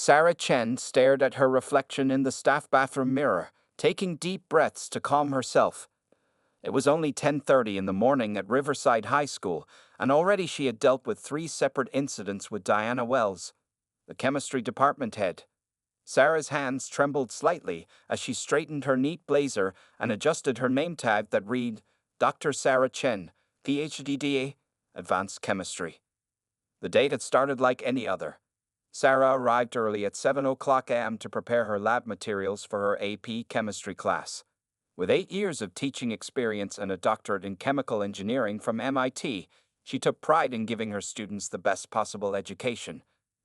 Sarah Chen stared at her reflection in the staff bathroom mirror, taking deep breaths to calm herself. It was only 10:30 in the morning at Riverside High School, and already she had dealt with 3 separate incidents with Diana Wells, the chemistry department head. Sarah's hands trembled slightly as she straightened her neat blazer and adjusted her name tag that read, Dr. Sarah Chen, PhD, Advanced Chemistry. The date had started like any other. Sarah arrived early at 7 a.m. to prepare her lab materials for her AP chemistry class. With 8 years of teaching experience and a doctorate in chemical engineering from MIT, she took pride in giving her students the best possible education.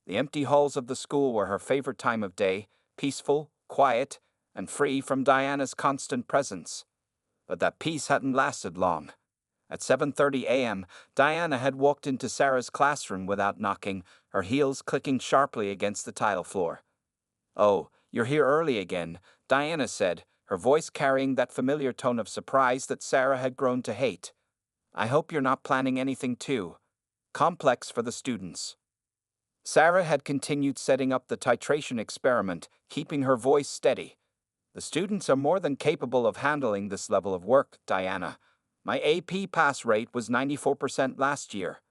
The empty halls of the school were her favorite time of day, peaceful, quiet, and free from Diana's constant presence. But that peace hadn't lasted long. At 7:30 a.m., Diana had walked into Sarah's classroom without knocking, her heels clicking sharply against the tile floor. "Oh, you're here early again," Diana said, her voice carrying that familiar tone of surprise that Sarah had grown to hate. "I hope you're not planning anything too complex for the students." Sarah had continued setting up the titration experiment, keeping her voice steady. "The students are more than capable of handling this level of work, Diana. My AP pass rate was 94% last year."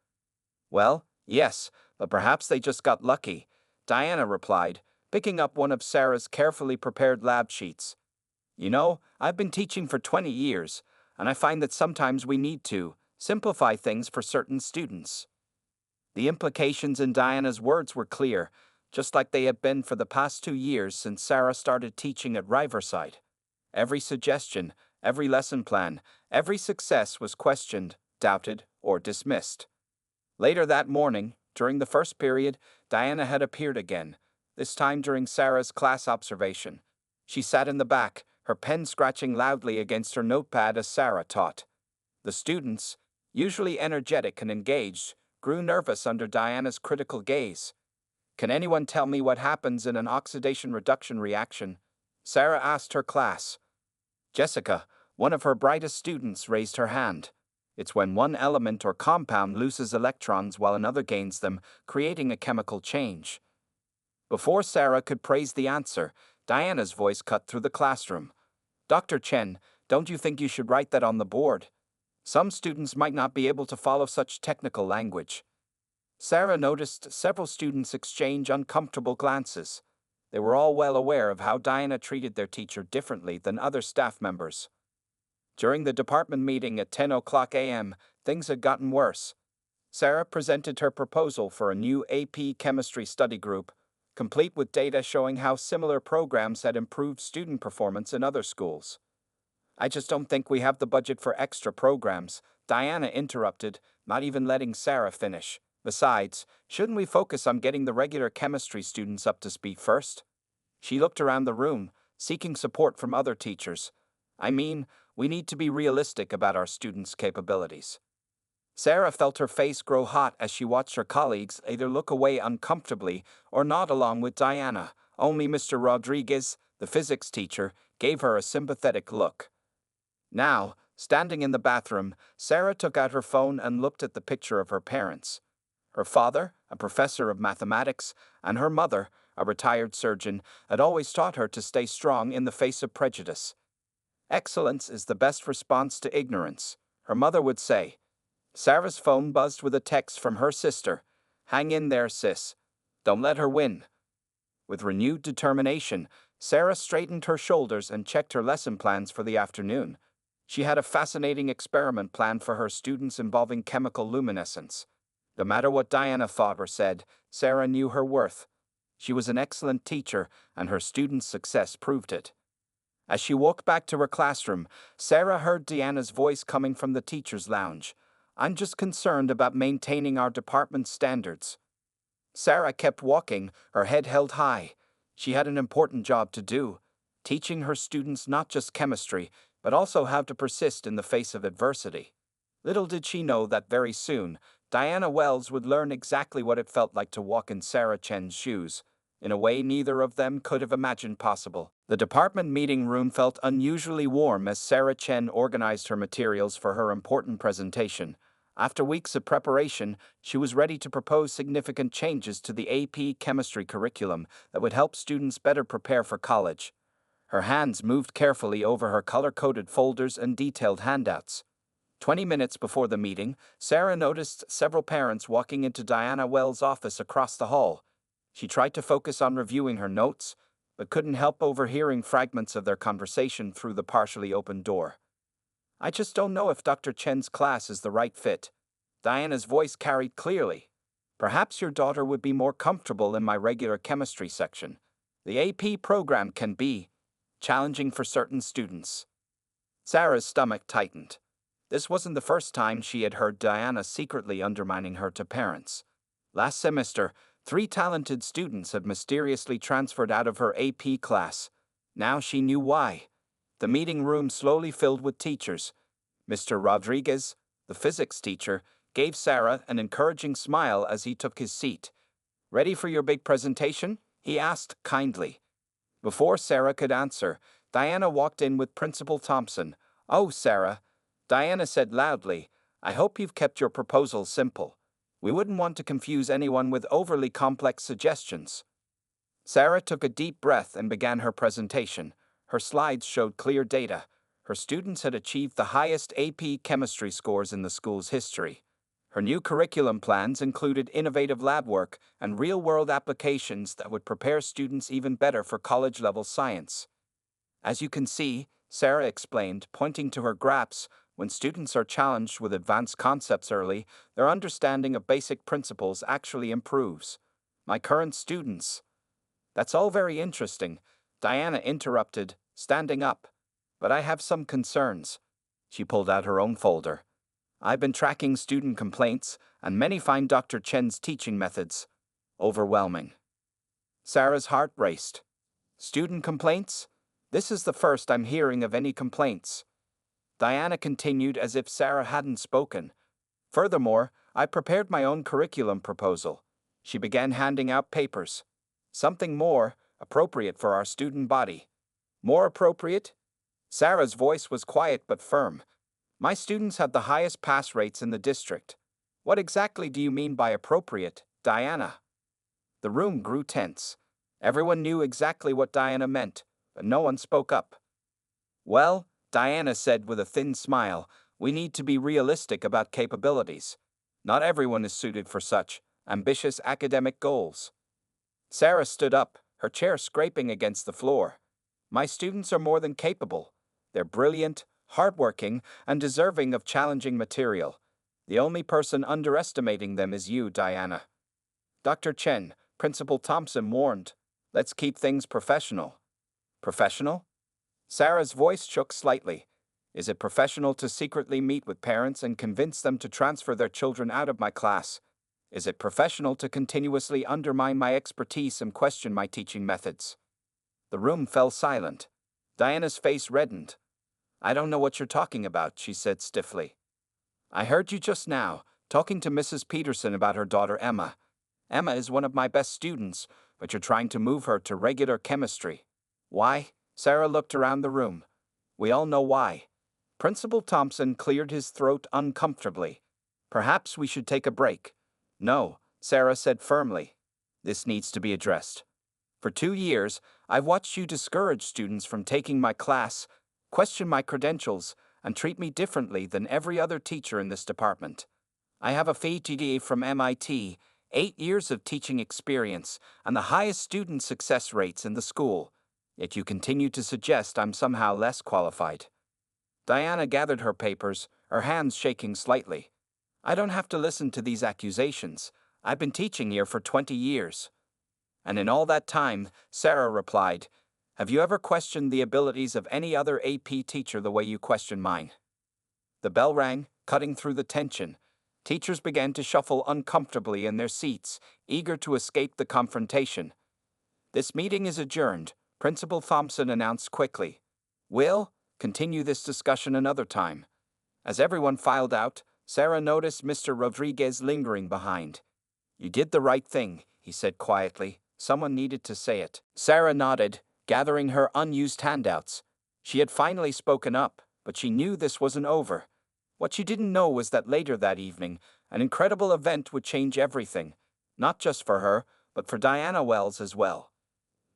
"Well, yes, but perhaps they just got lucky," Diana replied, picking up one of Sarah's carefully prepared lab sheets. "You know, I've been teaching for 20 years, and I find that sometimes we need to simplify things for certain students." The implications in Diana's words were clear, just like they had been for the past 2 years since Sarah started teaching at Riverside. Every suggestion, every lesson plan, every success was questioned, doubted, or dismissed. Later that morning, during the first period, Diana had appeared again, this time during Sarah's class observation. She sat in the back, her pen scratching loudly against her notepad as Sarah taught. The students, usually energetic and engaged, grew nervous under Diana's critical gaze. "Can anyone tell me what happens in an oxidation reduction reaction?" Sarah asked her class. Jessica, one of her brightest students, raised her hand. "It's when one element or compound loses electrons while another gains them, creating a chemical change." Before Sarah could praise the answer, Diana's voice cut through the classroom. "Dr. Chen, don't you think you should write that on the board? Some students might not be able to follow such technical language." Sarah noticed several students exchange uncomfortable glances. They were all well aware of how Diana treated their teacher differently than other staff members. During the department meeting at 10 a.m., things had gotten worse. Sarah presented her proposal for a new AP chemistry study group, complete with data showing how similar programs had improved student performance in other schools. "I just don't think we have the budget for extra programs," Diana interrupted, not even letting Sarah finish. "Besides, shouldn't we focus on getting the regular chemistry students up to speed first?" She looked around the room, seeking support from other teachers. "I mean, we need to be realistic about our students' capabilities." Sarah felt her face grow hot as she watched her colleagues either look away uncomfortably or nod along with Diana. Only Mr. Rodriguez, the physics teacher, gave her a sympathetic look. Now, standing in the bathroom, Sarah took out her phone and looked at the picture of her parents. Her father, a professor of mathematics, and her mother, a retired surgeon, had always taught her to stay strong in the face of prejudice. "Excellence is the best response to ignorance," her mother would say. Sarah's phone buzzed with a text from her sister. "Hang in there, sis. Don't let her win." With renewed determination, Sarah straightened her shoulders and checked her lesson plans for the afternoon. She had a fascinating experiment planned for her students involving chemical luminescence. No matter what Diana thought or said, Sarah knew her worth. She was an excellent teacher, and her students' success proved it. As she walked back to her classroom, Sarah heard Diana's voice coming from the teacher's lounge. "I'm just concerned about maintaining our department's standards." Sarah kept walking, her head held high. She had an important job to do, teaching her students not just chemistry, but also how to persist in the face of adversity. Little did she know that very soon, Diana Wells would learn exactly what it felt like to walk in Sarah Chen's shoes, in a way neither of them could have imagined possible. The department meeting room felt unusually warm as Sarah Chen organized her materials for her important presentation. After weeks of preparation, she was ready to propose significant changes to the AP chemistry curriculum that would help students better prepare for college. Her hands moved carefully over her color-coded folders and detailed handouts. 20 minutes before the meeting, Sarah noticed several parents walking into Diana Wells' office across the hall. She tried to focus on reviewing her notes, but couldn't help overhearing fragments of their conversation through the partially open door. "I just don't know if Dr. Chen's class is the right fit." Diana's voice carried clearly. "Perhaps your daughter would be more comfortable in my regular chemistry section. The AP program can be challenging for certain students." Sarah's stomach tightened. This wasn't the first time she had heard Diana secretly undermining her to parents. Last semester, 3 talented students had mysteriously transferred out of her AP class. Now she knew why. The meeting room slowly filled with teachers. Mr. Rodriguez, the physics teacher, gave Sarah an encouraging smile as he took his seat. "Ready for your big presentation?" he asked kindly. Before Sarah could answer, Diana walked in with Principal Thompson. "Oh, Sarah," Diana said loudly, "I hope you've kept your proposal simple. We wouldn't want to confuse anyone with overly complex suggestions." Sarah took a deep breath and began her presentation. Her slides showed clear data. Her students had achieved the highest AP chemistry scores in the school's history. Her new curriculum plans included innovative lab work and real-world applications that would prepare students even better for college-level science. "As you can see," Sarah explained, pointing to her graphs, "when students are challenged with advanced concepts early, their understanding of basic principles actually improves. My current students—" "That's all very interesting," Diana interrupted, standing up. "But I have some concerns." She pulled out her own folder. "I've been tracking student complaints, and many find Dr. Chen's teaching methods overwhelming." Sarah's heart raced. "Student complaints? This is the first I'm hearing of any complaints." Diana continued as if Sarah hadn't spoken. "Furthermore, I prepared my own curriculum proposal." She began handing out papers. "Something more appropriate for our student body." "More appropriate?" Sarah's voice was quiet but firm. "My students have the highest pass rates in the district." "What exactly do you mean by appropriate, Diana?" The room grew tense. Everyone knew exactly what Diana meant, but no one spoke up. "Well," Diana said with a thin smile, "we need to be realistic about capabilities. Not everyone is suited for such ambitious academic goals." Sarah stood up, her chair scraping against the floor. "My students are more than capable. They're brilliant, hardworking, and deserving of challenging material. The only person underestimating them is you, Diana." "Dr. Chen," Principal Thompson warned, "let's keep things professional." "Professional?" Sarah's voice shook slightly. "Is it professional to secretly meet with parents and convince them to transfer their children out of my class? Is it professional to continuously undermine my expertise and question my teaching methods?" The room fell silent. Diana's face reddened. "I don't know what you're talking about," she said stiffly. "I heard you just now, talking to Mrs. Peterson about her daughter Emma. Emma is one of my best students, but you're trying to move her to regular chemistry." "Why?" Sarah looked around the room. "We all know why." Principal Thompson cleared his throat uncomfortably. "Perhaps we should take a break." "No," Sarah said firmly. "This needs to be addressed. For 2 years, I've watched you discourage students from taking my class, question my credentials, and treat me differently than every other teacher in this department. I have a PhD from MIT, 8 years of teaching experience, and the highest student success rates in the school. Yet you continue to suggest I'm somehow less qualified." Diana gathered her papers, her hands shaking slightly. "I don't have to listen to these accusations. I've been teaching here for 20 years. "And in all that time," Sarah replied, "have you ever questioned the abilities of any other AP teacher the way you question mine?" The bell rang, cutting through the tension. Teachers began to shuffle uncomfortably in their seats, eager to escape the confrontation. "This meeting is adjourned," Principal Thompson announced quickly. "We'll continue this discussion another time." As everyone filed out, Sarah noticed Mr. Rodriguez lingering behind. "You did the right thing," he said quietly. "Someone needed to say it." Sarah nodded, gathering her unused handouts. She had finally spoken up, but she knew this wasn't over. What she didn't know was that later that evening, an incredible event would change everything, not just for her, but for Diana Wells as well.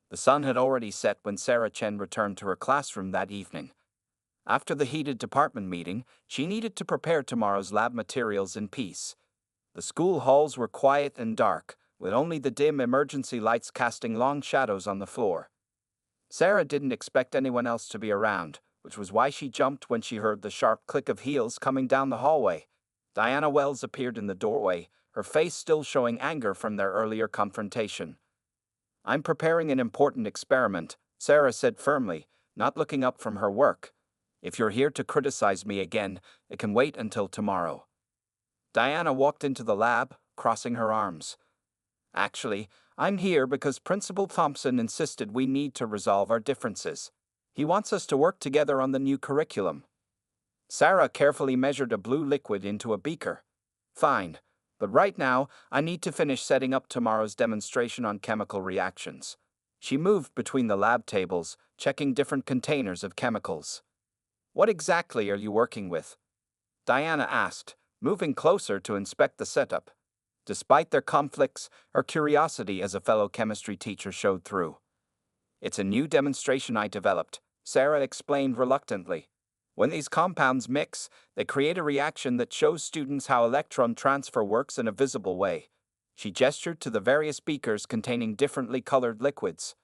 The sun had already set when Sarah Chen returned to her classroom that evening. After the heated department meeting, she needed to prepare tomorrow's lab materials in peace. The school halls were quiet and dark, with only the dim emergency lights casting long shadows on the floor. Sarah didn't expect anyone else to be around, which was why she jumped when she heard the sharp click of heels coming down the hallway. Diana Wells appeared in the doorway, her face still showing anger from their earlier confrontation. "I'm preparing an important experiment," Sarah said firmly, not looking up from her work. "If you're here to criticize me again, it can wait until tomorrow." Diana walked into the lab, crossing her arms. "Actually, I'm here because Principal Thompson insisted we need to resolve our differences. He wants us to work together on the new curriculum." Sarah carefully measured a blue liquid into a beaker. "Fine, but right now I need to finish setting up tomorrow's demonstration on chemical reactions." She moved between the lab tables, checking different containers of chemicals. "What exactly are you working with?" Diana asked, moving closer to inspect the setup. Despite their conflicts, her curiosity as a fellow chemistry teacher showed through. "It's a new demonstration I developed," Sarah explained reluctantly. "When these compounds mix, they create a reaction that shows students how electron transfer works in a visible way." She gestured to the various beakers containing differently colored liquids.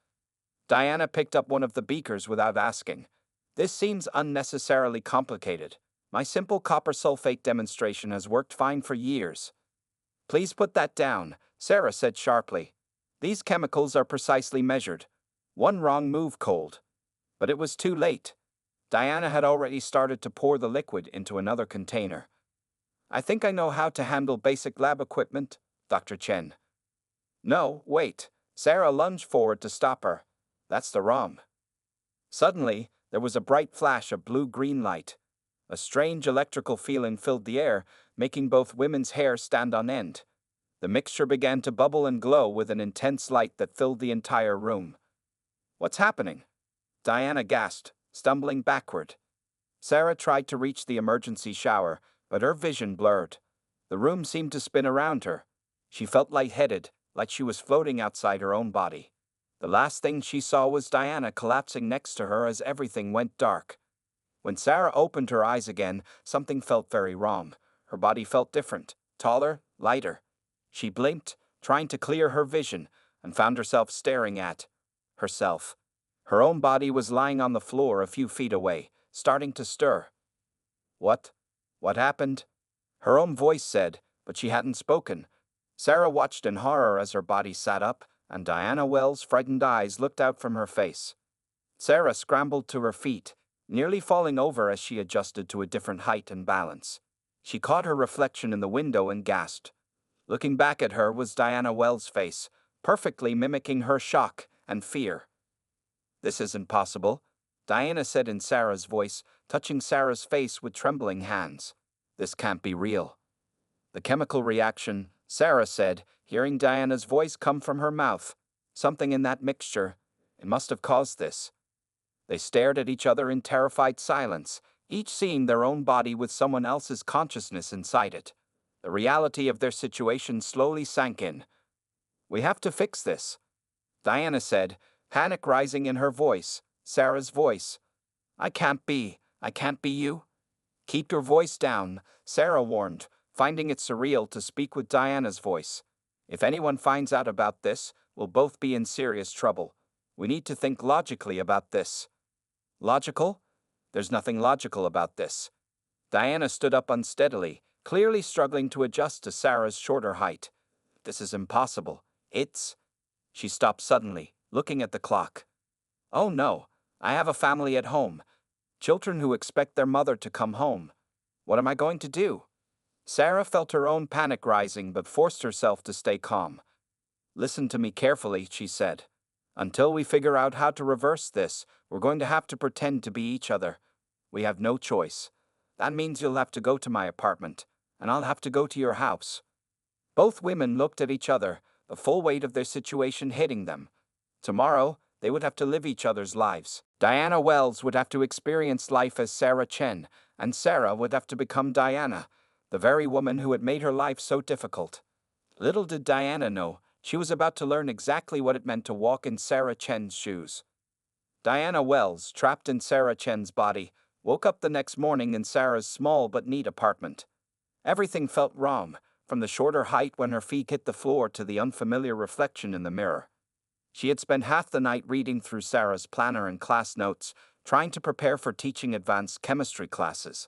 Diana picked up one of the beakers without asking. "This seems unnecessarily complicated. My simple copper sulfate demonstration has worked fine for years." "Please put that down," Sarah said sharply. "These chemicals are precisely measured. One wrong move cold." But it was too late. Diana had already started to pour the liquid into another container. "I think I know how to handle basic lab equipment, Dr. Chen." "No, wait." Sarah lunged forward to stop her. "That's the ROM." Suddenly, there was a bright flash of blue-green light. A strange electrical feeling filled the air, making both women's hair stand on end. The mixture began to bubble and glow with an intense light that filled the entire room. "What's happening?" Diana gasped, stumbling backward. Sarah tried to reach the emergency shower, but her vision blurred. The room seemed to spin around her. She felt lightheaded, like she was floating outside her own body. The last thing she saw was Diana collapsing next to her as everything went dark. When Sarah opened her eyes again, something felt very wrong. Her body felt different, taller, lighter. She blinked, trying to clear her vision, and found herself staring at herself. Her own body was lying on the floor a few feet away, starting to stir. "What? What happened?" her own voice said, but she hadn't spoken. Sarah watched in horror as her body sat up, and Diana Wells' frightened eyes looked out from her face. Sarah scrambled to her feet, nearly falling over as she adjusted to a different height and balance. She caught her reflection in the window and gasped. Looking back at her was Diana Wells' face, perfectly mimicking her shock and fear. "This isn't possible," Diana said in Sarah's voice, touching Sarah's face with trembling hands. "This can't be real." "The chemical reaction," Sarah said, hearing Diana's voice come from her mouth. "Something in that mixture. It must have caused this." They stared at each other in terrified silence, each seeing their own body with someone else's consciousness inside it. The reality of their situation slowly sank in. "We have to fix this," Diana said, panic rising in her voice, Sarah's voice. I can't be you." "Keep your voice down," Sarah warned, finding it surreal to speak with Diana's voice. "If anyone finds out about this, we'll both be in serious trouble. We need to think logically about this." "Logical? There's nothing logical about this." Diana stood up unsteadily, clearly struggling to adjust to Sarah's shorter height. "This is impossible. It's—" She stopped suddenly, looking at the clock. "Oh no, I have a family at home. Children who expect their mother to come home. What am I going to do?" Sarah felt her own panic rising but forced herself to stay calm. "Listen to me carefully," she said. "Until we figure out how to reverse this, we're going to have to pretend to be each other. We have no choice. That means you'll have to go to my apartment, and I'll have to go to your house." Both women looked at each other, the full weight of their situation hitting them. Tomorrow, they would have to live each other's lives. Diana Wells would have to experience life as Sarah Chen, and Sarah would have to become Diana, the very woman who had made her life so difficult. Little did Diana know, she was about to learn exactly what it meant to walk in Sarah Chen's shoes. Diana Wells, trapped in Sarah Chen's body, woke up the next morning in Sarah's small but neat apartment. Everything felt wrong, from the shorter height when her feet hit the floor to the unfamiliar reflection in the mirror. She had spent half the night reading through Sarah's planner and class notes, trying to prepare for teaching advanced chemistry classes.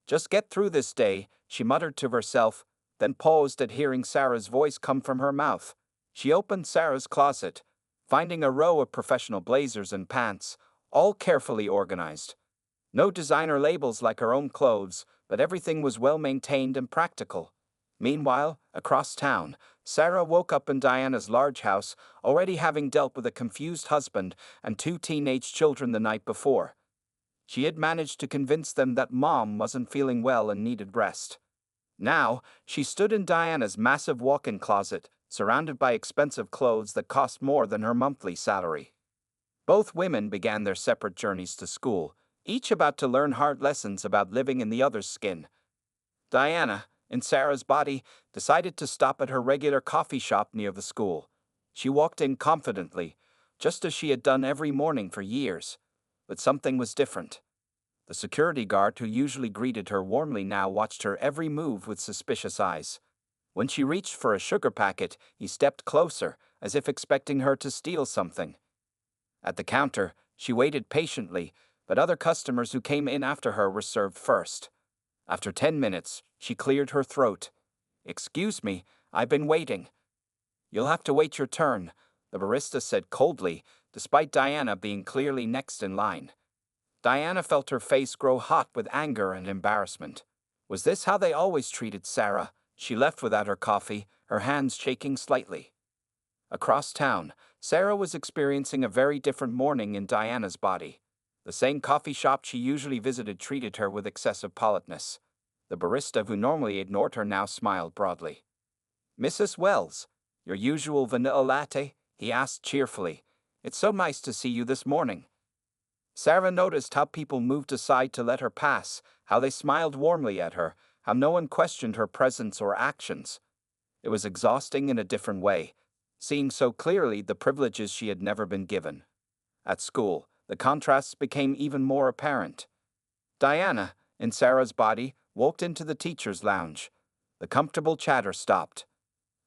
Just get through this day, she muttered to herself, then paused at hearing Sarah's voice come from her mouth. She opened Sarah's closet, finding a row of professional blazers and pants, all carefully organized. No designer labels like her own clothes, but everything was well maintained and practical. Meanwhile, across town, Sarah woke up in Diana's large house, already having dealt with a confused husband and 2 teenage children the night before. She had managed to convince them that Mom wasn't feeling well and needed rest. Now, she stood in Diana's massive walk-in closet, surrounded by expensive clothes that cost more than her monthly salary. Both women began their separate journeys to school, each about to learn hard lessons about living in the other's skin. Diana, in Sarah's body, decided to stop at her regular coffee shop near the school. She walked in confidently, just as she had done every morning for years. But something was different. The security guard who usually greeted her warmly now watched her every move with suspicious eyes. When she reached for a sugar packet, he stepped closer, as if expecting her to steal something. At the counter, she waited patiently, but other customers who came in after her were served first. After 10 minutes, she cleared her throat. "Excuse me, I've been waiting." "You'll have to wait your turn," the barista said coldly, despite Diana being clearly next in line. Diana felt her face grow hot with anger and embarrassment. Was this how they always treated Sarah? She left without her coffee, her hands shaking slightly. Across town, Sarah was experiencing a very different morning in Diana's body. The same coffee shop she usually visited treated her with excessive politeness. The barista who normally ignored her now smiled broadly. "Mrs. Wells, your usual vanilla latte?" he asked cheerfully. "It's so nice to see you this morning." Sarah noticed how people moved aside to let her pass, how they smiled warmly at her, how no one questioned her presence or actions. It was exhausting in a different way, seeing so clearly the privileges she had never been given. At school, the contrasts became even more apparent. Diana, in Sarah's body, walked into the teacher's lounge. The comfortable chatter stopped.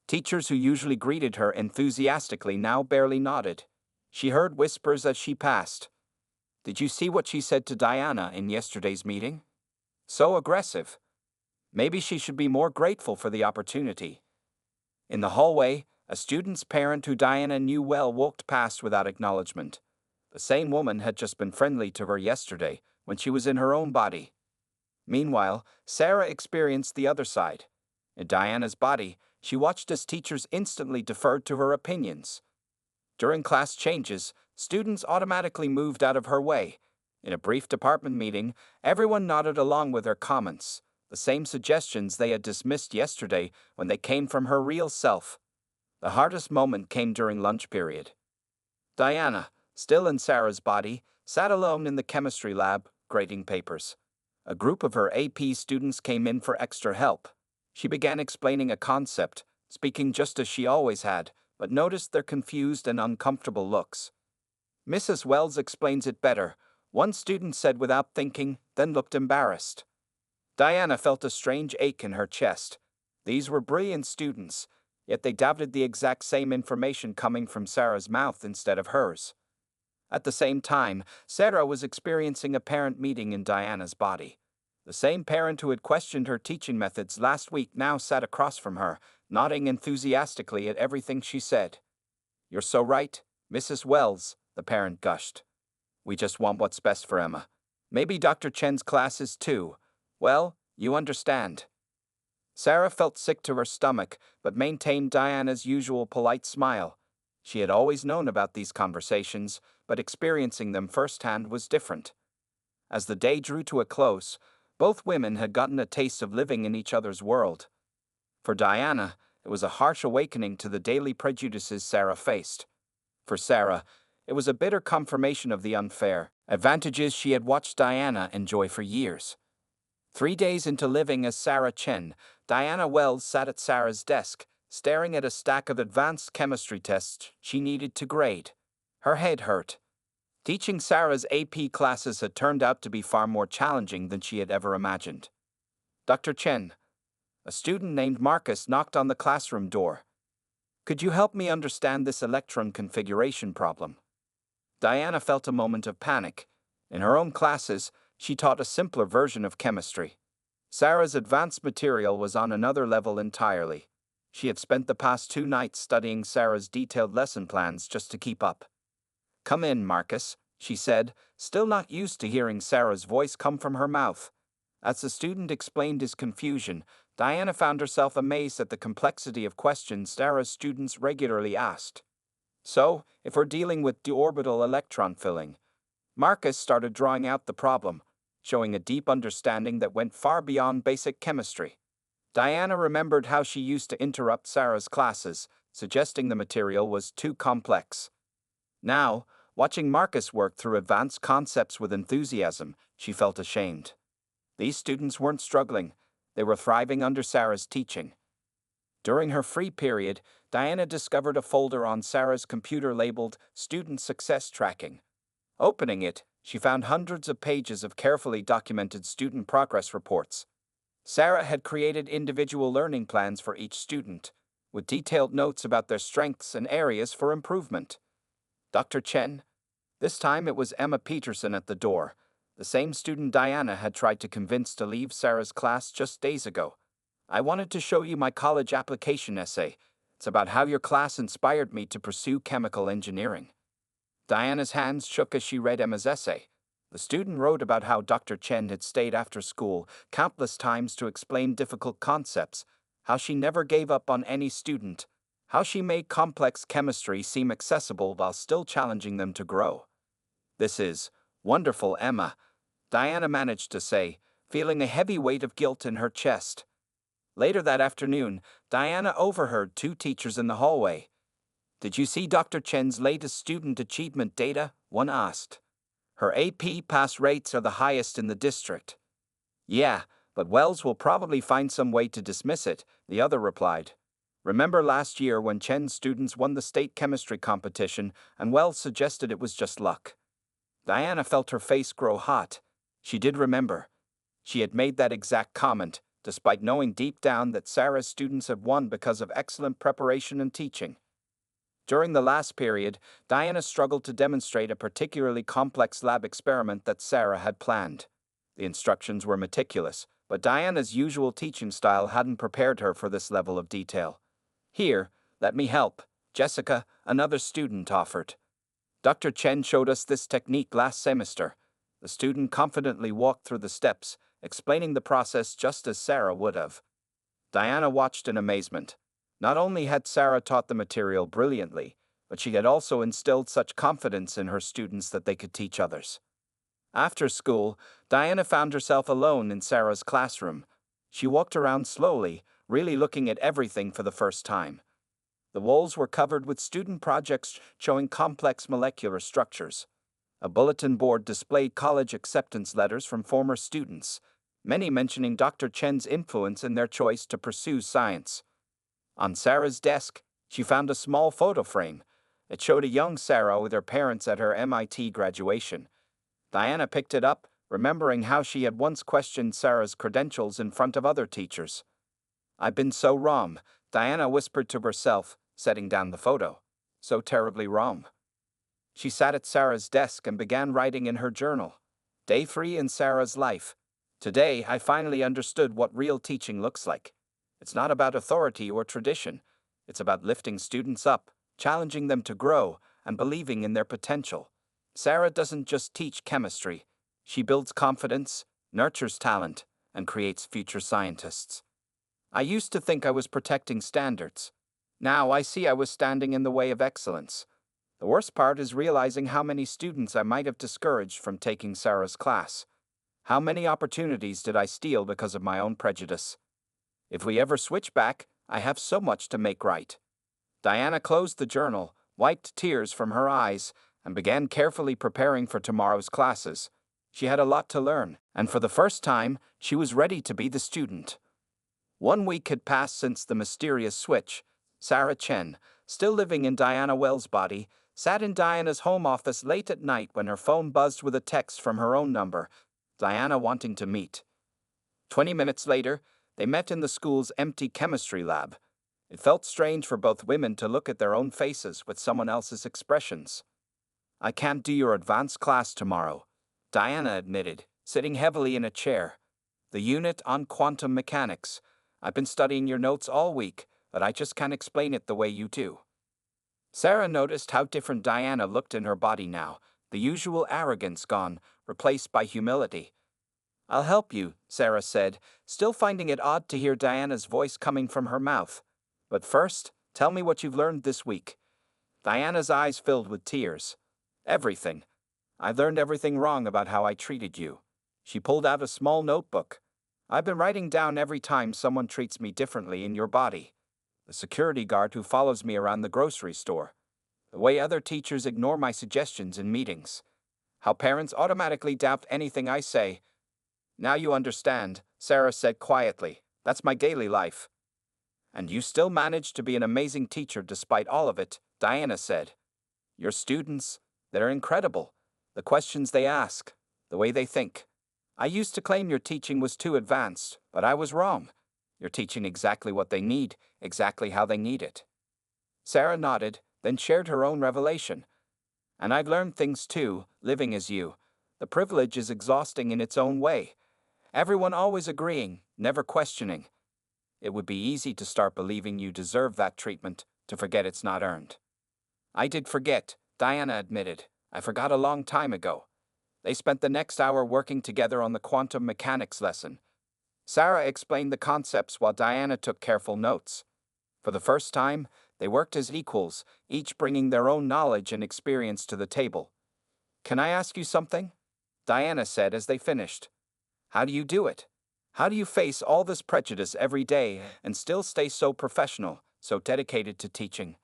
Teachers who usually greeted her enthusiastically now barely nodded. She heard whispers as she passed. "Did you see what she said to Diana in yesterday's meeting? So aggressive. Maybe she should be more grateful for the opportunity." In the hallway, a student's parent who Diana knew well walked past without acknowledgement. The same woman had just been friendly to her yesterday, when she was in her own body. Meanwhile, Sarah experienced the other side. In Diana's body, she watched as teachers instantly deferred to her opinions. During class changes, students automatically moved out of her way. In a brief department meeting, everyone nodded along with her comments, the same suggestions they had dismissed yesterday when they came from her real self. The hardest moment came during lunch period. Diana, still in Sarah's body, sat alone in the chemistry lab, grading papers. A group of her AP students came in for extra help. She began explaining a concept, speaking just as she always had, but noticed their confused and uncomfortable looks. "Mrs. Wells explains it better," one student said without thinking, then looked embarrassed. Diana felt a strange ache in her chest. These were brilliant students, yet they doubted the exact same information coming from Sarah's mouth instead of hers. At the same time, Sarah was experiencing a parent meeting in Diana's body. The same parent who had questioned her teaching methods last week now sat across from her, nodding enthusiastically at everything she said. "You're so right, Mrs. Wells," the parent gushed. "We just want what's best for Emma. Maybe Dr. Chen's classes too. Well, you understand." Sarah felt sick to her stomach, but maintained Diana's usual polite smile. She had always known about these conversations, but experiencing them firsthand was different. As the day drew to a close, both women had gotten a taste of living in each other's world. For Diana, it was a harsh awakening to the daily prejudices Sarah faced. For Sarah, it was a bitter confirmation of the unfair advantages she had watched Diana enjoy for years. 3 days into living as Sarah Chen, Diana Wells sat at Sarah's desk, staring at a stack of advanced chemistry tests she needed to grade. Her head hurt. Teaching Sarah's AP classes had turned out to be far more challenging than she had ever imagined. Dr. Chen, a student named Marcus knocked on the classroom door. Could you help me understand this electron configuration problem? Diana felt a moment of panic. In her own classes, she taught a simpler version of chemistry. Sarah's advanced material was on another level entirely. She had spent the past 2 nights studying Sarah's detailed lesson plans just to keep up. Come in, Marcus, she said, still not used to hearing Sarah's voice come from her mouth. As the student explained his confusion, Diana found herself amazed at the complexity of questions Sarah's students regularly asked. So, if we're dealing with d-orbital electron filling, Marcus started drawing out the problem, showing a deep understanding that went far beyond basic chemistry. Diana remembered how she used to interrupt Sarah's classes, suggesting the material was too complex. Now, watching Marcus work through advanced concepts with enthusiasm, she felt ashamed. These students weren't struggling, they were thriving under Sarah's teaching. During her free period, Diana discovered a folder on Sarah's computer labeled Student Success Tracking. Opening it, she found hundreds of pages of carefully documented student progress reports. Sarah had created individual learning plans for each student, with detailed notes about their strengths and areas for improvement. Dr. Chen? This time it was Emma Peterson at the door, the same student Diana had tried to convince to leave Sarah's class just days ago. I wanted to show you my college application essay. It's about how your class inspired me to pursue chemical engineering. Diana's hands shook as she read Emma's essay. The student wrote about how Dr. Chen had stayed after school countless times to explain difficult concepts, how she never gave up on any student, how she made complex chemistry seem accessible while still challenging them to grow. This is wonderful, Emma, Diana managed to say, feeling a heavy weight of guilt in her chest. Later that afternoon, Diana overheard 2 teachers in the hallway. Did you see Dr. Chen's latest student achievement data? One asked. Her AP pass rates are the highest in the district. Yeah, but Wells will probably find some way to dismiss it, the other replied. Remember last year when Chen's students won the state chemistry competition and Wells suggested it was just luck? Diana felt her face grow hot. She did remember. She had made that exact comment, despite knowing deep down that Sarah's students had won because of excellent preparation and teaching. During the last period, Diana struggled to demonstrate a particularly complex lab experiment that Sarah had planned. The instructions were meticulous, but Diana's usual teaching style hadn't prepared her for this level of detail. Here, let me help, Jessica, another student offered. Dr. Chen showed us this technique last semester. The student confidently walked through the steps, explaining the process just as Sarah would have. Diana watched in amazement. Not only had Sarah taught the material brilliantly, but she had also instilled such confidence in her students that they could teach others. After school, Diana found herself alone in Sarah's classroom. She walked around slowly, really looking at everything for the first time. The walls were covered with student projects showing complex molecular structures. A bulletin board displayed college acceptance letters from former students, many mentioning Dr. Chen's influence in their choice to pursue science. On Sarah's desk, she found a small photo frame. It showed a young Sarah with her parents at her MIT graduation. Diana picked it up, remembering how she had once questioned Sarah's credentials in front of other teachers. I've been so wrong, Diana whispered to herself, setting down the photo. So terribly wrong. She sat at Sarah's desk and began writing in her journal. Day 3 in Sarah's life. Today, I finally understood what real teaching looks like. It's not about authority or tradition. It's about lifting students up, challenging them to grow, and believing in their potential. Sarah doesn't just teach chemistry. She builds confidence, nurtures talent, and creates future scientists. I used to think I was protecting standards. Now I see I was standing in the way of excellence. The worst part is realizing how many students I might have discouraged from taking Sarah's class. How many opportunities did I steal because of my own prejudice? If we ever switch back, I have so much to make right. Diana closed the journal, wiped tears from her eyes, and began carefully preparing for tomorrow's classes. She had a lot to learn, and for the first time, she was ready to be the student. 1 week had passed since the mysterious switch. Sarah Chen, still living in Diana Wells' body, sat in Diana's home office late at night when her phone buzzed with a text from her own number, Diana wanting to meet. 20 minutes later, they met in the school's empty chemistry lab. It felt strange for both women to look at their own faces with someone else's expressions. "I can't do your advanced class tomorrow," Diana admitted, sitting heavily in a chair. "The unit on quantum mechanics. I've been studying your notes all week, but I just can't explain it the way you do." Sarah noticed how different Diana looked in her body now, the usual arrogance gone, replaced by humility. "I'll help you," Sarah said, still finding it odd to hear Diana's voice coming from her mouth. "But first, tell me what you've learned this week." Diana's eyes filled with tears. "Everything. I've learned everything wrong about how I treated you." She pulled out a small notebook. "I've been writing down every time someone treats me differently in your body. The security guard who follows me around the grocery store. The way other teachers ignore my suggestions in meetings. How parents automatically doubt anything I say." "Now you understand," Sarah said quietly. "That's my daily life." "And you still manage to be an amazing teacher despite all of it," Diana said. "Your students, they're incredible. The questions they ask, the way they think. I used to claim your teaching was too advanced, but I was wrong. You're teaching exactly what they need, exactly how they need it." Sarah nodded, then shared her own revelation. "And I've learned things too, living as you. The privilege is exhausting in its own way. Everyone always agreeing, never questioning. It would be easy to start believing you deserve that treatment, to forget it's not earned." "I did forget," Diana admitted. "I forgot a long time ago." They spent the next hour working together on the quantum mechanics lesson. Sarah explained the concepts while Diana took careful notes. For the first time, they worked as equals, each bringing their own knowledge and experience to the table. "Can I ask you something?" Diana said as they finished. "How do you do it? How do you face all this prejudice every day and still stay so professional, so dedicated to teaching?"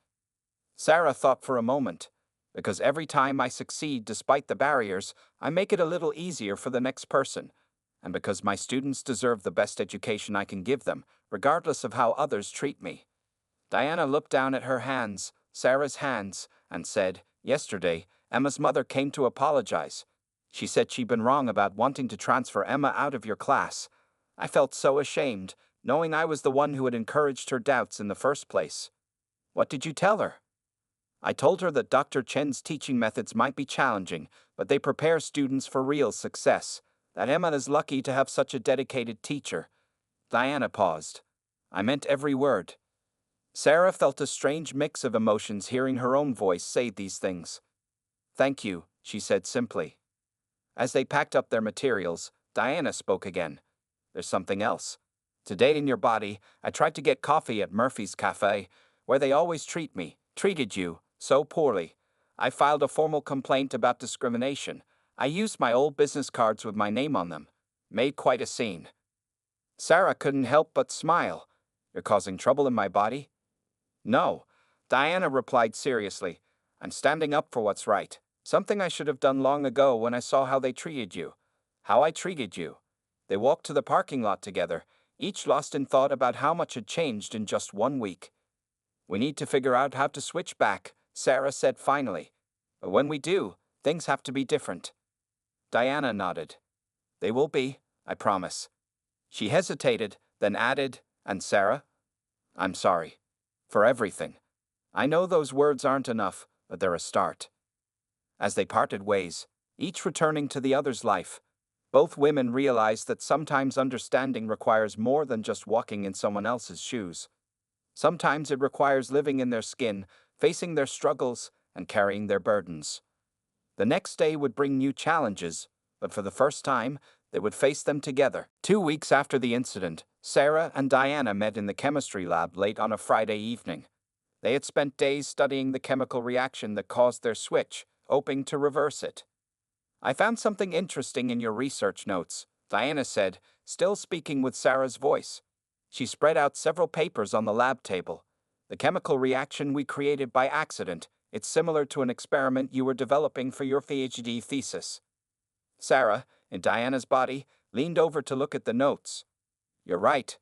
Sarah thought for a moment. "Because every time I succeed despite the barriers, I make it a little easier for the next person. And because my students deserve the best education I can give them, regardless of how others treat me." Diana looked down at her hands, Sarah's hands, and said, "Yesterday, Emma's mother came to apologize. She said she'd been wrong about wanting to transfer Emma out of your class. I felt so ashamed, knowing I was the one who had encouraged her doubts in the first place." "What did you tell her?" "I told her that Dr. Chen's teaching methods might be challenging, but they prepare students for real success. That Emma is lucky to have such a dedicated teacher." Diana paused. "I meant every word." Sarah felt a strange mix of emotions hearing her own voice say these things. "Thank you," she said simply. As they packed up their materials, Diana spoke again. "There's something else. Today in your body, I tried to get coffee at Murphy's Cafe, where they always treated you, so poorly. I filed a formal complaint about discrimination. I used my old business cards with my name on them. Made quite a scene." Sarah couldn't help but smile. "You're causing trouble in my body?" "No," Diana replied seriously. "I'm standing up for what's right. Something I should have done long ago when I saw how they treated you. How I treated you." They walked to the parking lot together, each lost in thought about how much had changed in just 1 week. "We need to figure out how to switch back," Sarah said finally. "But when we do, things have to be different." Diana nodded. "They will be, I promise." She hesitated, then added, "And Sarah? I'm sorry. For everything. I know those words aren't enough, but they're a start." As they parted ways, each returning to the other's life, both women realized that sometimes understanding requires more than just walking in someone else's shoes. Sometimes it requires living in their skin, facing their struggles, and carrying their burdens. The next day would bring new challenges, but for the first time, they would face them together. 2 weeks after the incident, Sarah and Diana met in the chemistry lab late on a Friday evening. They had spent days studying the chemical reaction that caused their switch, hoping to reverse it. "I found something interesting in your research notes," Diana said, still speaking with Sarah's voice. She spread out several papers on the lab table. "The chemical reaction we created by accident. It's similar to an experiment you were developing for your PhD thesis." Sarah, in Diana's body, leaned over to look at the notes. You're right.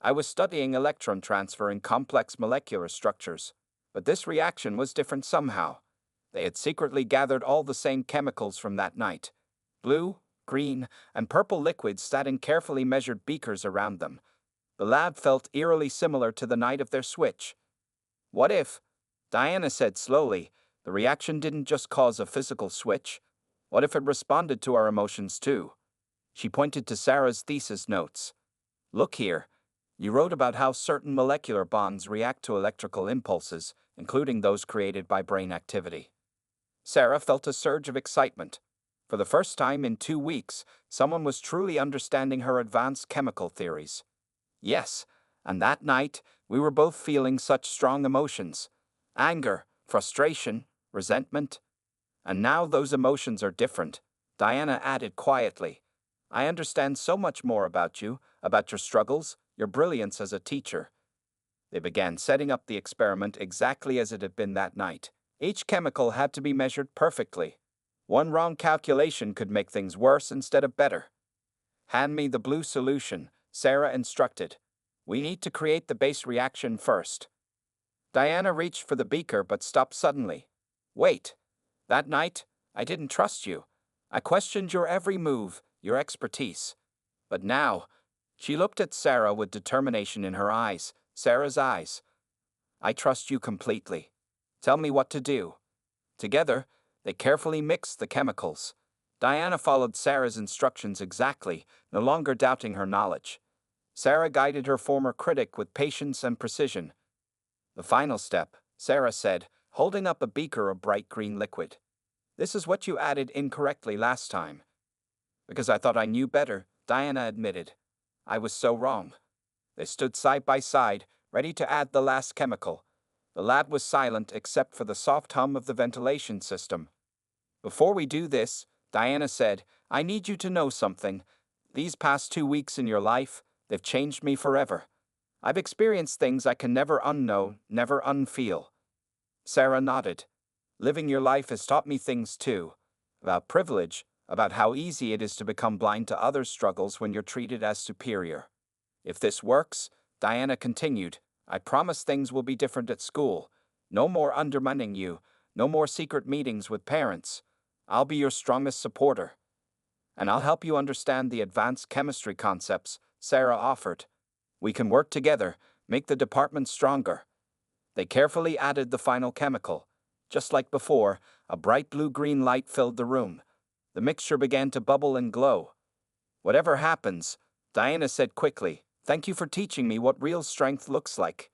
I was studying electron transfer in complex molecular structures, but this reaction was different somehow. They had secretly gathered all the same chemicals from that night. Blue, green, and purple liquids sat in carefully measured beakers around them. The lab felt eerily similar to the night of their switch. What if, Diana said slowly, the reaction didn't just cause a physical switch? What if it responded to our emotions too? She pointed to Sarah's thesis notes. Look here. You wrote about how certain molecular bonds react to electrical impulses, including those created by brain activity. Sarah felt a surge of excitement. For the first time in 2 weeks, someone was truly understanding her advanced chemical theories. Yes, and that night, we were both feeling such strong emotions. Anger, frustration, resentment. And now those emotions are different, Diana added quietly. I understand so much more about you, about your struggles, your brilliance as a teacher. They began setting up the experiment exactly as it had been that night. Each chemical had to be measured perfectly. One wrong calculation could make things worse instead of better. Hand me the blue solution, Sarah instructed. We need to create the base reaction first. Diana reached for the beaker but stopped suddenly. Wait. That night, I didn't trust you. I questioned your every move, your expertise. But now, she looked at Sarah with determination in her eyes, Sarah's eyes. I trust you completely. Tell me what to do. Together, they carefully mixed the chemicals. Diana followed Sarah's instructions exactly, no longer doubting her knowledge. Sarah guided her former critic with patience and precision. The final step, Sarah said, holding up a beaker of bright green liquid. This is what you added incorrectly last time. Because I thought I knew better, Diana admitted. I was so wrong. They stood side by side, ready to add the last chemical. The lab was silent except for the soft hum of the ventilation system. Before we do this, Diana said, I need you to know something. These past 2 weeks in your life, they've changed me forever. I've experienced things I can never unknow, never unfeel. Sarah nodded. Living your life has taught me things too. About privilege, about how easy it is to become blind to others' struggles when you're treated as superior. If this works, Diana continued, I promise things will be different at school. No more undermining you, no more secret meetings with parents. I'll be your strongest supporter. And I'll help you understand the advanced chemistry concepts, Sarah offered. We can work together, make the department stronger. They carefully added the final chemical. Just like before, a bright blue-green light filled the room. The mixture began to bubble and glow. Whatever happens, Diana said quickly, thank you for teaching me what real strength looks like.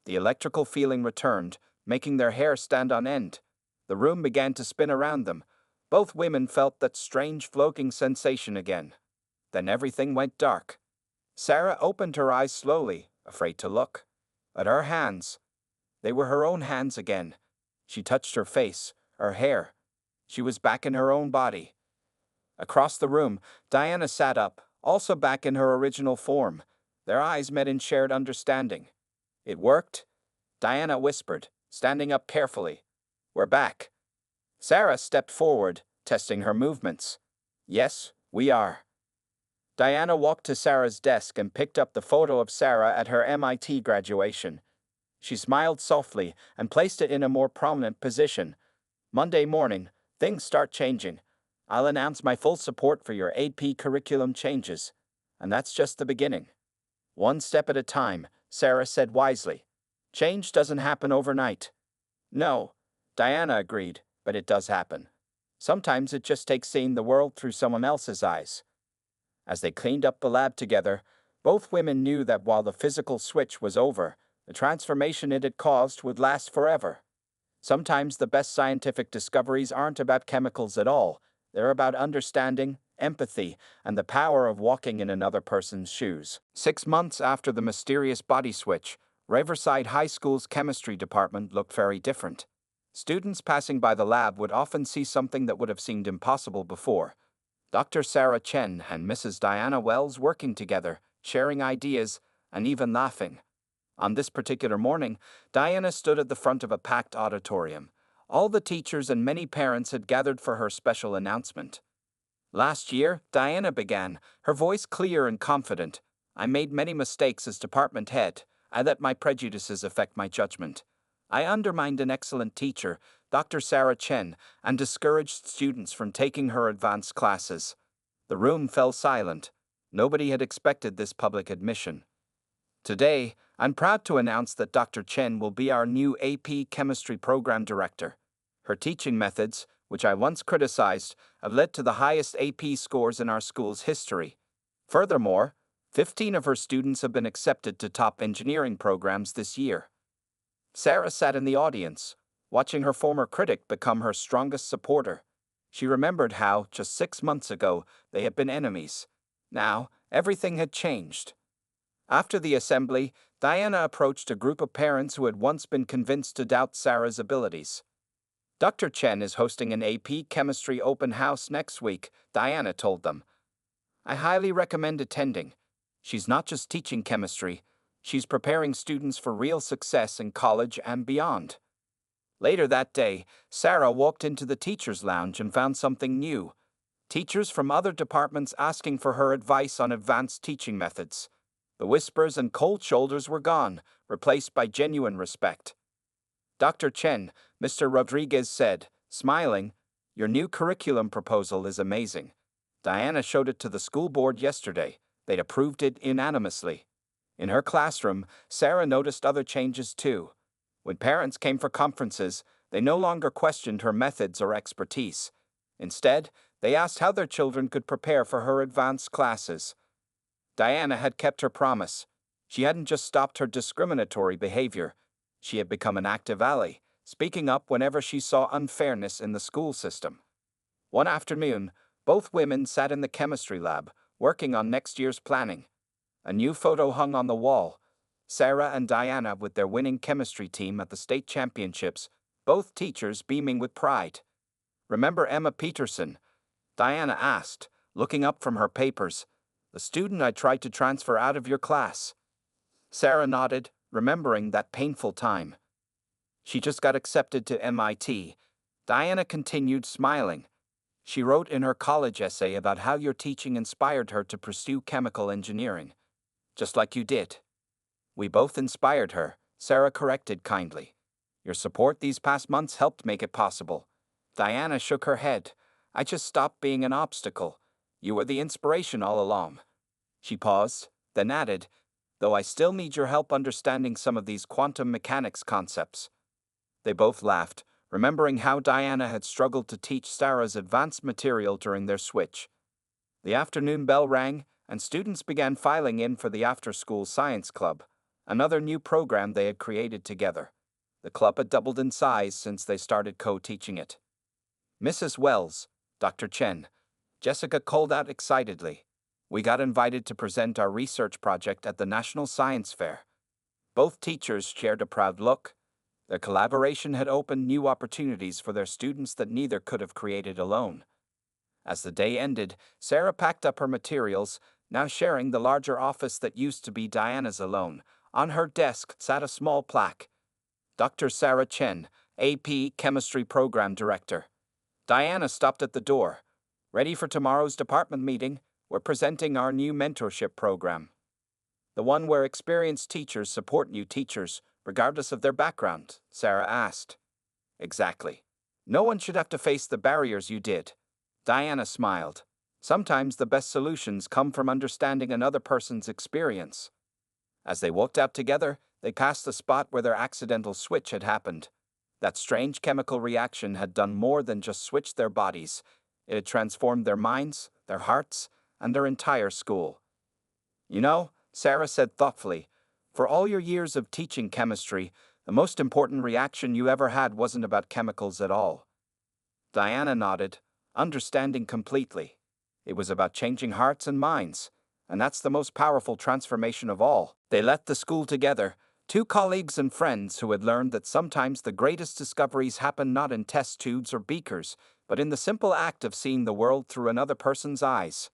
The electrical feeling returned, making their hair stand on end. The room began to spin around them. Both women felt that strange floating sensation again. Then everything went dark. Sarah opened her eyes slowly, afraid to look. At her hands. They were her own hands again. She touched her face, her hair. She was back in her own body. Across the room, Diana sat up, also back in her original form. Their eyes met in shared understanding. It worked? Diana whispered, standing up carefully. We're back. Sarah stepped forward, testing her movements. Yes, we are. Diana walked to Sarah's desk and picked up the photo of Sarah at her MIT graduation. She smiled softly and placed it in a more prominent position. Monday morning, things start changing. I'll announce my full support for your AP curriculum changes. And that's just the beginning. One step at a time, Sarah said wisely. Change doesn't happen overnight. No, Diana agreed, but it does happen. Sometimes it just takes seeing the world through someone else's eyes. As they cleaned up the lab together, both women knew that while the physical switch was over, the transformation it had caused would last forever. Sometimes the best scientific discoveries aren't about chemicals at all. They're about understanding, empathy, and the power of walking in another person's shoes. 6 months after the mysterious body switch, Riverside High School's chemistry department looked very different. Students passing by the lab would often see something that would have seemed impossible before. Dr. Sarah Chen and Mrs. Diana Wells working together, sharing ideas, and even laughing. On this particular morning, Diana stood at the front of a packed auditorium. All the teachers and many parents had gathered for her special announcement. Last year, Diana began, her voice clear and confident. I made many mistakes as department head. I let my prejudices affect my judgment. I undermined an excellent teacher, Dr. Sarah Chen, and discouraged students from taking her advanced classes. The room fell silent. Nobody had expected this public admission. Today, I'm proud to announce that Dr. Chen will be our new AP Chemistry Program Director. Her teaching methods, which I once criticized, have led to the highest AP scores in our school's history. Furthermore, 15 of her students have been accepted to top engineering programs this year. Sarah sat in the audience, watching her former critic become her strongest supporter. She remembered how, just 6 months ago, they had been enemies. Now, everything had changed. After the assembly, Diana approached a group of parents who had once been convinced to doubt Sarah's abilities. Dr. Chen is hosting an AP Chemistry open house next week, Diana told them. I highly recommend attending. She's not just teaching chemistry, she's preparing students for real success in college and beyond. Later that day, Sarah walked into the teacher's lounge and found something new. Teachers from other departments asking for her advice on advanced teaching methods. The whispers and cold shoulders were gone, replaced by genuine respect. Dr. Chen, Mr. Rodriguez said, smiling, your new curriculum proposal is amazing. Diana showed it to the school board yesterday. They'd approved it unanimously. In her classroom, Sarah noticed other changes too. When parents came for conferences, they no longer questioned her methods or expertise. Instead, they asked how their children could prepare for her advanced classes. Diana had kept her promise. She hadn't just stopped her discriminatory behavior. She had become an active ally, speaking up whenever she saw unfairness in the school system. One afternoon, both women sat in the chemistry lab, working on next year's planning. A new photo hung on the wall. Sarah and Diana with their winning chemistry team at the state championships, both teachers beaming with pride. Remember Emma Peterson? Diana asked, looking up from her papers. The student I tried to transfer out of your class. Sarah nodded, remembering that painful time. She just got accepted to MIT. Diana continued, smiling. She wrote in her college essay about how your teaching inspired her to pursue chemical engineering. Just like you did. We both inspired her, Sarah corrected kindly. Your support these past months helped make it possible. Diana shook her head. I just stopped being an obstacle. You were the inspiration all along. She paused, then added, though I still need your help understanding some of these quantum mechanics concepts. They both laughed, remembering how Diana had struggled to teach Sarah's advanced material during their switch. The afternoon bell rang, and students began filing in for the after-school science club, another new program they had created together. The club had doubled in size since they started co-teaching it. Mrs. Wells, Dr. Chen, Jessica called out excitedly. We got invited to present our research project at the National Science Fair. Both teachers shared a proud look. Their collaboration had opened new opportunities for their students that neither could have created alone. As the day ended, Sarah packed up her materials, now sharing the larger office that used to be Diana's alone. On her desk sat a small plaque. Dr. Sarah Chen, AP Chemistry Program Director. Diana stopped at the door. Ready for tomorrow's department meeting? We're presenting our new mentorship program. The one where experienced teachers support new teachers, regardless of their background, Sarah asked. Exactly. No one should have to face the barriers you did. Diana smiled. Sometimes the best solutions come from understanding another person's experience. As they walked out together, they passed the spot where their accidental switch had happened. That strange chemical reaction had done more than just switch their bodies. It had transformed their minds, their hearts, and their entire school. You know, Sarah said thoughtfully, for all your years of teaching chemistry, the most important reaction you ever had wasn't about chemicals at all. Diana nodded, understanding completely. It was about changing hearts and minds, and that's the most powerful transformation of all. They left the school together, two colleagues and friends who had learned that sometimes the greatest discoveries happen not in test tubes or beakers, but in the simple act of seeing the world through another person's eyes.